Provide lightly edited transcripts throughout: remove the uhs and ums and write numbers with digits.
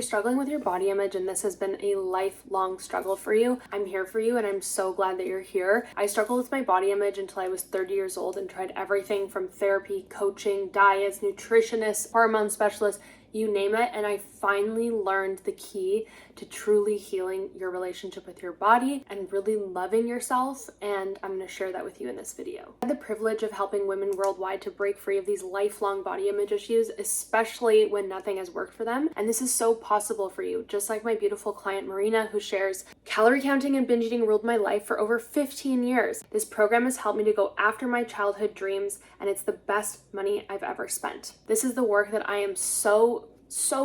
struggling with your body image and this has been a lifelong struggle for you, I'm here for you and I'm so glad that you're here. I struggled with my body image until I was 30 years old and tried everything from therapy, coaching, diets, nutritionists, hormone specialists, you name it, and I finally learned the key to truly healing your relationship with your body and really loving yourself, and I'm going to share that with you in this video. I had the privilege of helping women worldwide to break free of these lifelong body image issues, especially when nothing has worked for them, and this is so possible for you. Just like my beautiful client Marina, who shares, calorie counting and binge eating ruled my life for over 15 years. This program has helped me to go after my childhood dreams, and it's the best money I've ever spent. This is the work that I am so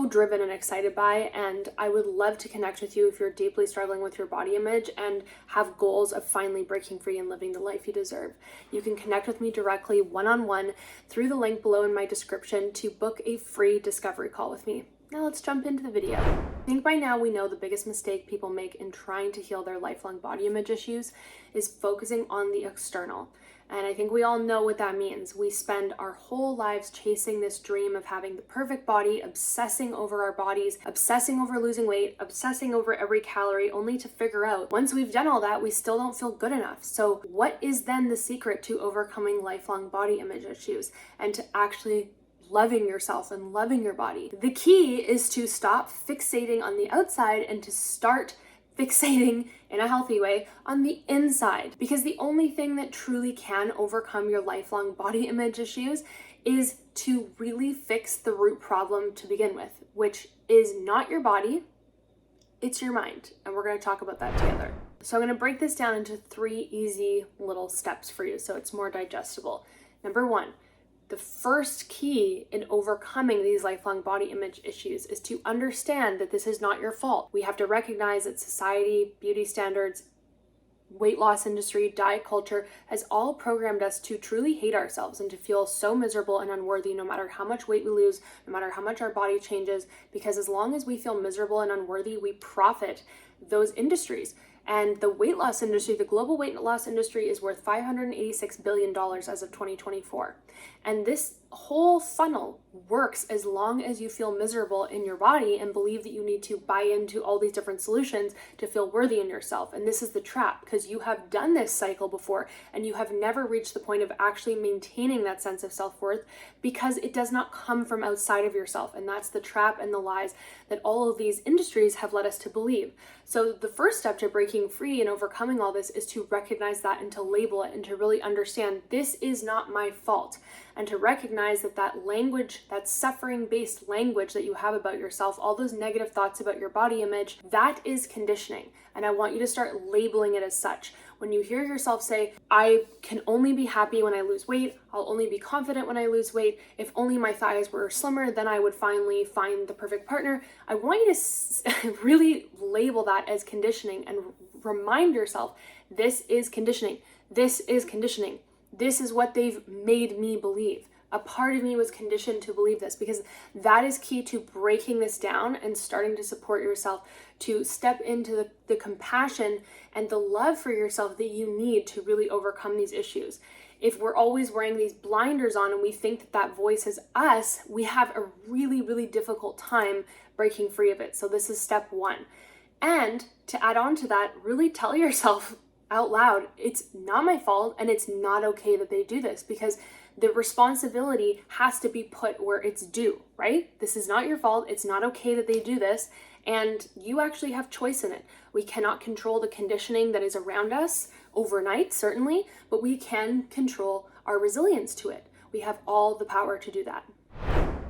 driven and excited by, and I would love to connect with you if you're deeply struggling with your body image and have goals of finally breaking free and living the life you deserve. You can connect with me directly one-on-one through the link below in my description to book a free discovery call with me. Now let's jump into the video. I think by now we know the biggest mistake people make in trying to heal their lifelong body image issues is focusing on the external. And I think we all know what that means. We spend our whole lives chasing this dream of having the perfect body, obsessing over our bodies, obsessing over losing weight, obsessing over every calorie, only to figure out once we've done all that, we still don't feel good enough. So what is then the secret to overcoming lifelong body image issues and to actually loving yourself and loving your body? The key is to stop fixating on the outside and to start fixating in a healthy way on the inside, because the only thing that truly can overcome your lifelong body image issues is to really fix the root problem to begin with, which is not your body, it's your mind. And we're going to talk about that together. So I'm going to break this down into 3 easy little steps for you so it's more digestible. Number 1, the first key in overcoming these lifelong body image issues is to understand that this is not your fault. We have to recognize that society, beauty standards, weight loss industry, diet culture has all programmed us to truly hate ourselves and to feel so miserable and unworthy no matter how much weight we lose, no matter how much our body changes, because as long as we feel miserable and unworthy, we profit those industries. And the weight loss industry, the global weight loss industry, is worth $586 billion as of 2024. And this whole funnel works as long as you feel miserable in your body and believe that you need to buy into all these different solutions to feel worthy in yourself. And this is the trap, because you have done this cycle before and you have never reached the point of actually maintaining that sense of self-worth, because it does not come from outside of yourself. And that's the trap and the lies that all of these industries have led us to believe. So the first step to breaking free and overcoming all this is to recognize that and to label it and to really understand this is not my fault, and to recognize that that language, that suffering-based language that you have about yourself, all those negative thoughts about your body image, that is conditioning. And I want you to start labeling it as such. When you hear yourself say, I can only be happy when I lose weight, I'll only be confident when I lose weight, if only my thighs were slimmer, then I would finally find the perfect partner. I want you to really label that as conditioning and remind yourself, this is conditioning. This is conditioning. This is what they've made me believe. A part of me was conditioned to believe this, because that is key to breaking this down and starting to support yourself, to step into the compassion and the love for yourself that you need to really overcome these issues. If we're always wearing these blinders on and we think that that voice is us, we have a really, really difficult time breaking free of it. So this is step 1. And to add on to that, really tell yourself out loud, it's not my fault and it's not okay that they do this, because the responsibility has to be put where it's due, right? This is not your fault. It's not okay that they do this. And you actually have choice in it. We cannot control the conditioning that is around us overnight, certainly, but we can control our resilience to it. We have all the power to do that.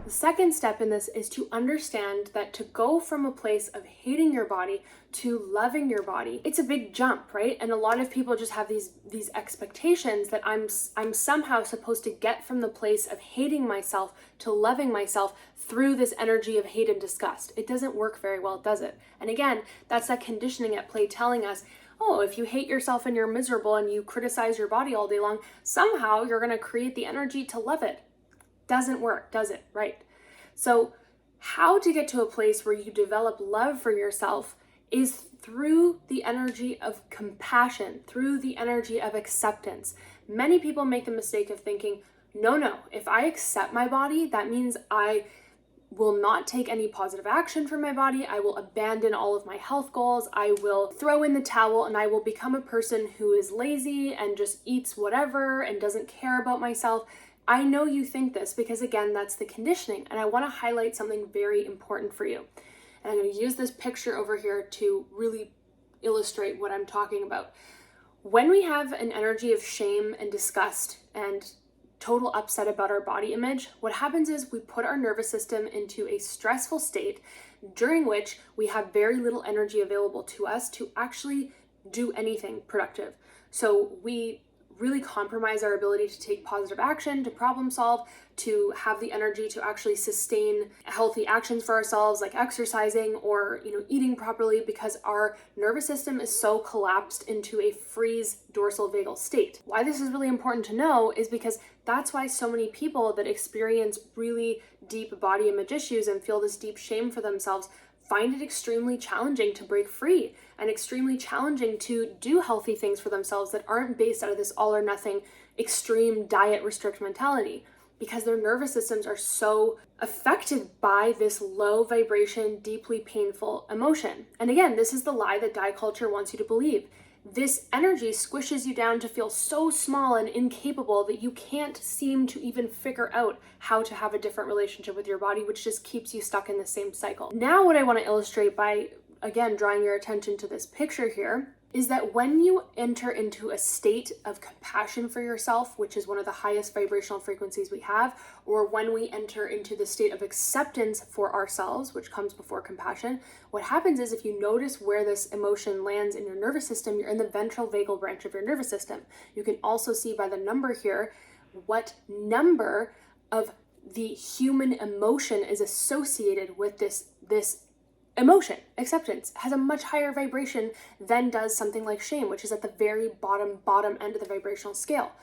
The second step in this is to understand that to go from a place of hating your body to loving your body, it's a big jump, right? And a lot of people just have these expectations that I'm somehow supposed to get from the place of hating myself to loving myself through this energy of hate and disgust. It doesn't work very well, does it? And again, that's that conditioning at play telling us, oh, if you hate yourself and you're miserable and you criticize your body all day long, somehow you're going to create the energy to love it. Doesn't work, does it? Right? So how to get to a place where you develop love for yourself is through the energy of compassion, through the energy of acceptance. Many people make the mistake of thinking, no, if I accept my body, that means I will not take any positive action for my body. I will abandon all of my health goals. I will throw in the towel and I will become a person who is lazy and just eats whatever and doesn't care about myself. I know you think this because, again, that's the conditioning. And I want to highlight something very important for you. And I'm going to use this picture over here to really illustrate what I'm talking about. When we have an energy of shame and disgust and total upset about our body image, what happens is we put our nervous system into a stressful state during which we have very little energy available to us to actually do anything productive. So we really compromise our ability to take positive action, to problem solve, to have the energy to actually sustain healthy actions for ourselves, like exercising or eating properly, because our nervous system is so collapsed into a freeze dorsal vagal state. Why this is really important to know is because that's why so many people that experience really deep body image issues and feel this deep shame for themselves find it extremely challenging to break free and extremely challenging to do healthy things for themselves that aren't based out of this all or nothing extreme diet restrict mentality, because their nervous systems are so affected by this low vibration, deeply painful emotion. And again, this is the lie that diet culture wants you to believe. This energy squishes you down to feel so small and incapable that you can't seem to even figure out how to have a different relationship with your body, which just keeps you stuck in the same cycle. Now, what I want to illustrate by, again, drawing your attention to this picture here, is that when you enter into a state of compassion for yourself, which is one of the highest vibrational frequencies we have, or when we enter into the state of acceptance for ourselves, which comes before compassion, what happens is, if you notice where this emotion lands in your nervous system, you're in the ventral vagal branch of your nervous system. You can also see by the number here what number of the human emotion is associated with this emotion. Acceptance has a much higher vibration than does something like shame, which is at the very bottom end of the vibrational scale.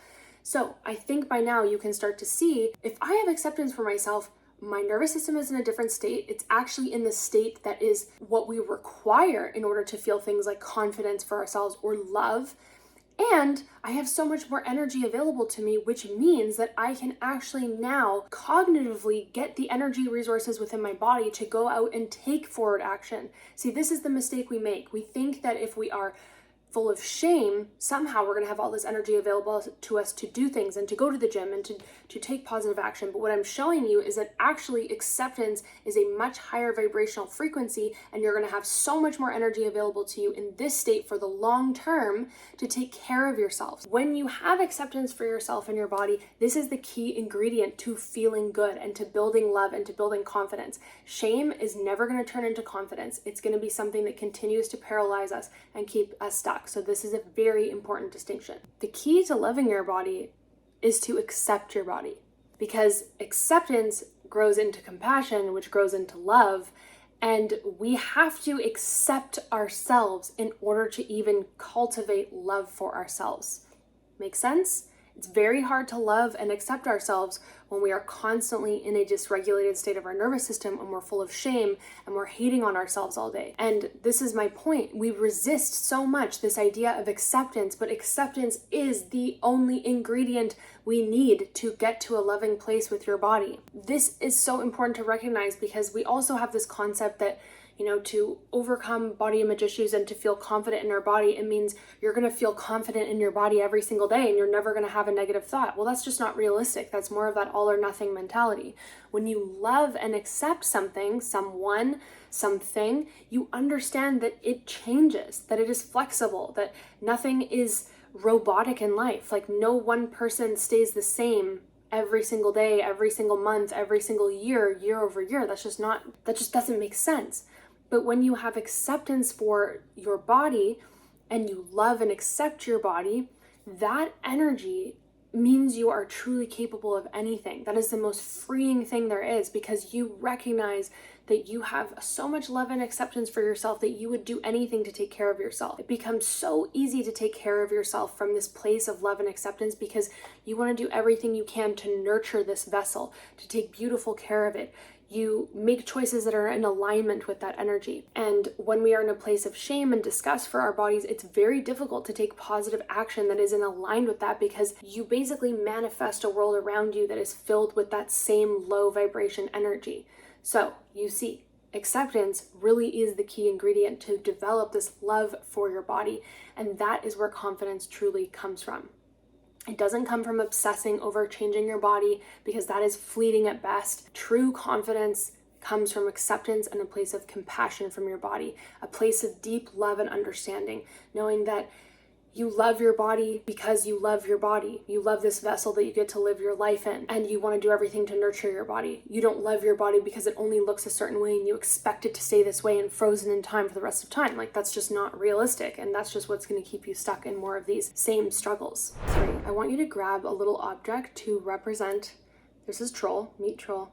So I think by now you can start to see, if I have acceptance for myself, my nervous system is in a different state. It's actually in the state that is what we require in order to feel things like confidence for ourselves or love. And I have so much more energy available to me, which means that I can actually now cognitively get the energy resources within my body to go out and take forward action. See, this is the mistake we make. We think that if we are full of shame, somehow we're going to have all this energy available to us to do things and to go to the gym and to take positive action. But what I'm showing you is that actually acceptance is a much higher vibrational frequency, and you're going to have so much more energy available to you in this state for the long term to take care of yourself. When you have acceptance for yourself and your body, this is the key ingredient to feeling good and to building love and to building confidence. Shame is never going to turn into confidence. It's going to be something that continues to paralyze us and keep us stuck. So this is a very important distinction. The key to loving your body is to accept your body, because acceptance grows into compassion, which grows into love, and we have to accept ourselves in order to even cultivate love for ourselves. Make sense? It's very hard to love and accept ourselves when we are constantly in a dysregulated state of our nervous system and we're full of shame and we're hating on ourselves all day. And this is my point. We resist so much this idea of acceptance, but acceptance is the only ingredient we need to get to a loving place with your body. This is so important to recognize, because we also have this concept that to overcome body image issues and to feel confident in our body, it means you're going to feel confident in your body every single day and you're never going to have a negative thought. Well, that's just not realistic. That's more of that all or nothing mentality. When you love and accept something, someone, something, you understand that it changes, that it is flexible, that nothing is robotic in life. Like, no one person stays the same every single day, every single month, every single year, year over year. That just doesn't make sense. But when you have acceptance for your body and you love and accept your body, that energy means you are truly capable of anything. That is the most freeing thing there is, because you recognize that you have so much love and acceptance for yourself that you would do anything to take care of yourself. It becomes so easy to take care of yourself from this place of love and acceptance, because you want to do everything you can to nurture this vessel, to take beautiful care of it. You make choices that are in alignment with that energy. And when we are in a place of shame and disgust for our bodies, it's very difficult to take positive action that is in aligned with that, because you basically manifest a world around you that is filled with that same low vibration energy. So you see, acceptance really is the key ingredient to develop this love for your body. And that is where confidence truly comes from. It doesn't come from obsessing over changing your body, because that is fleeting at best. True confidence comes from acceptance and a place of compassion from your body, a place of deep love and understanding, knowing that you love your body because you love your body. You love this vessel that you get to live your life in, and you want to do everything to nurture your body. You don't love your body because it only looks a certain way and you expect it to stay this way and frozen in time for the rest of time. Like, that's just not realistic, and that's just what's going to keep you stuck in more of these same struggles. 3, I want you to grab a little object to represent, this is troll, meet troll,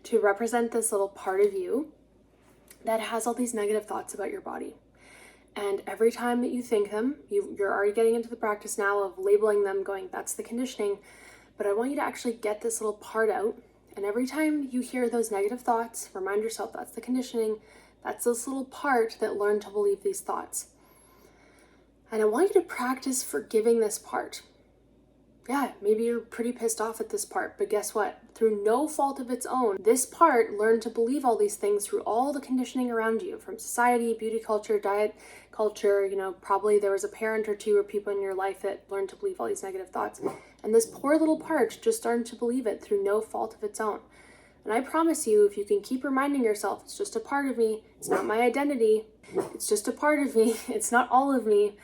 to represent this little part of you that has all these negative thoughts about your body. And every time that you think them, you're already getting into the practice now of labeling them, going, that's the conditioning. But I want you to actually get this little part out. And every time you hear those negative thoughts, remind yourself that's the conditioning. That's this little part that learned to believe these thoughts. And I want you to practice forgiving this part. Yeah, maybe you're pretty pissed off at this part, but guess what? Through no fault of its own, this part learned to believe all these things through all the conditioning around you, from society, beauty culture, diet culture. Probably there was a parent or two or people in your life that learned to believe all these negative thoughts. And this poor little part just started to believe it through no fault of its own. And I promise you, if you can keep reminding yourself, it's just a part of me, it's not my identity, it's just a part of me, it's not all of me.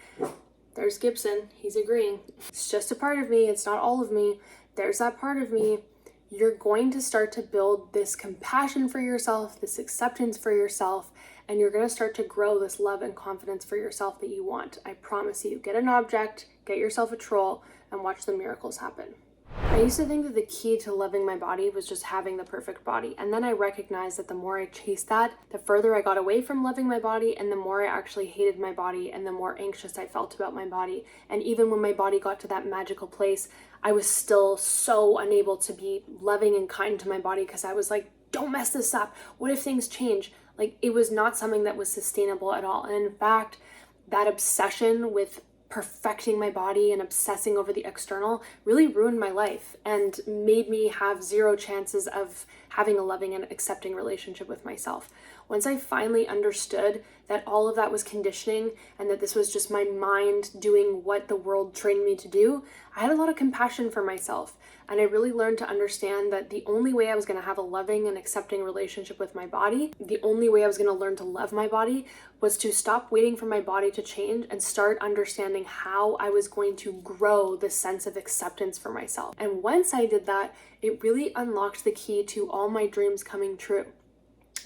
There's Gibson, he's agreeing. It's just a part of me, it's not all of me. There's that part of me. You're going to start to build this compassion for yourself, this acceptance for yourself, and you're going to start to grow this love and confidence for yourself that you want. I promise you. Get an object, get yourself a troll, and watch the miracles happen. I used to think that the key to loving my body was just having the perfect body. And then I recognized that the more I chased that, the further I got away from loving my body, and the more I actually hated my body, and the more anxious I felt about my body. And even when my body got to that magical place, I was still so unable to be loving and kind to my body, because I was like, don't mess this up. What if things change? Like, it was not something that was sustainable at all. And in fact, that obsession with perfecting my body and obsessing over the external really ruined my life and made me have zero chances of having a loving and accepting relationship with myself. Once I finally understood that all of that was conditioning and that this was just my mind doing what the world trained me to do, I had a lot of compassion for myself. And I really learned to understand that the only way I was going to have a loving and accepting relationship with my body, the only way I was going to learn to love my body, was to stop waiting for my body to change and start understanding how I was going to grow this sense of acceptance for myself. And once I did that, it really unlocked the key to all my dreams coming true.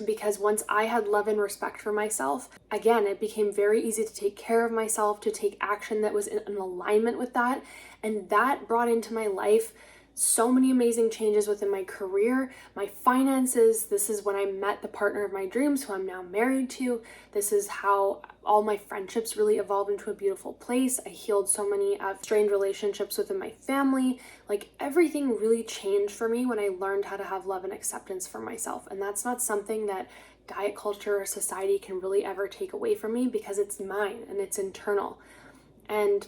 Because once I had love and respect for myself, again, it became very easy to take care of myself, to take action that was in alignment with that. And that brought into my life so many amazing changes within my career, my finances. This is when I met the partner of my dreams, who I'm now married to. This is how all my friendships really evolved into a beautiful place. I healed so many strained relationships within my family. Like, everything really changed for me when I learned how to have love and acceptance for myself. And that's not something that diet culture or society can really ever take away from me, because it's mine and it's internal. And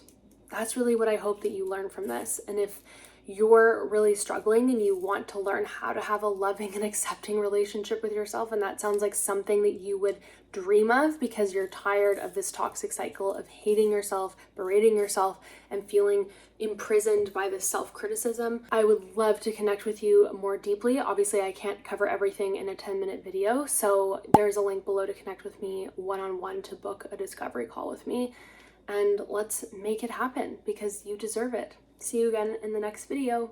that's really what I hope that you learn from this. And if you're really struggling and you want to learn how to have a loving and accepting relationship with yourself, and that sounds like something that you would dream of because you're tired of this toxic cycle of hating yourself, berating yourself, and feeling imprisoned by this self-criticism, I would love to connect with you more deeply. Obviously, I can't cover everything in a 10-minute video, so there's a link below to connect with me one-on-one to book a discovery call with me, and let's make it happen, because you deserve it. See you again in the next video.